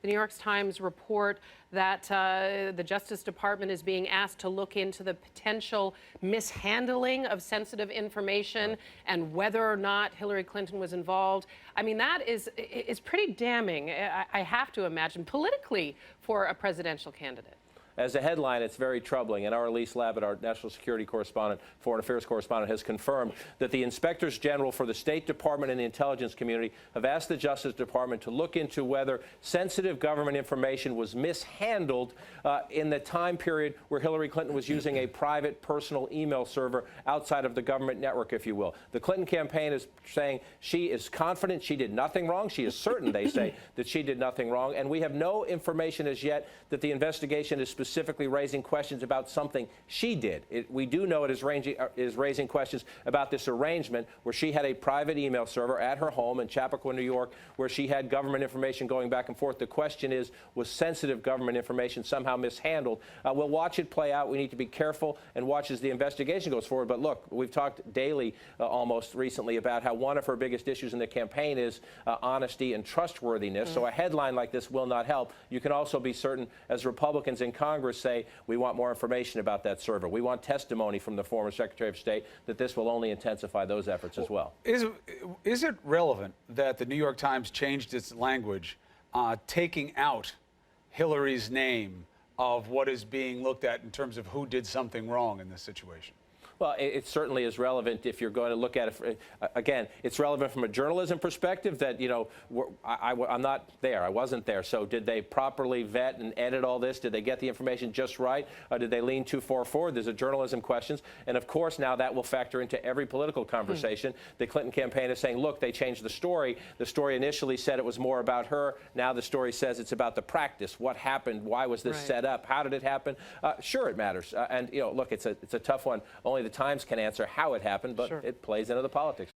The New York Times report that the Justice Department is being asked to look into the potential mishandling of sensitive information and whether or not Hillary Clinton was involved. I mean, that is pretty damning, I have to imagine, politically for a presidential candidate. As a headline, it's very troubling, and our Elise Labott, our national security correspondent, foreign affairs correspondent, has confirmed that the inspectors general for the State Department and the intelligence community have asked the Justice Department to look into whether sensitive government information was mishandled in the time period where Hillary Clinton was using a private personal email server outside of the government network, if you will. The Clinton campaign is saying she is confident she did nothing wrong. She is certain, they say, that she did nothing wrong, and we have no information as yet that the investigation is specifically raising questions about something she did. We do know it is raising questions about this arrangement where she had a private email server at her home in Chappaqua, New York, where she had government information going back and forth. The question is, was sensitive government information somehow mishandled? We'll watch it play out. We need to be careful and watch as the investigation goes forward. But look, we've talked daily almost recently about how one of her biggest issues in the campaign is honesty and trustworthiness. So a headline like this will not help. You can also be certain, as Republicans in Congress say, we want more information about that server. We want testimony from the former Secretary of State that this will only intensify those efforts as well. Is it relevant that the New York Times changed its language, taking out Hillary's name of what is being looked at in terms of who did something wrong in this situation? Well, it certainly is relevant if you're going to look at it. Again, it's relevant from a journalism perspective that, you know, I'm not there. I wasn't there. So did they properly vet and edit all this? Did they get the information just right? Or did they lean too far forward? There's a journalism questions. And, of course, now that will factor into every political conversation. The Clinton campaign is saying, look, they changed the story. The story initially said it was more about her. Now the story says it's about the practice. What happened? Why was this set up? How did it happen? Sure, it matters. And, you know, look, it's a tough one. Only the Times can answer how it happened, but it plays into the politics.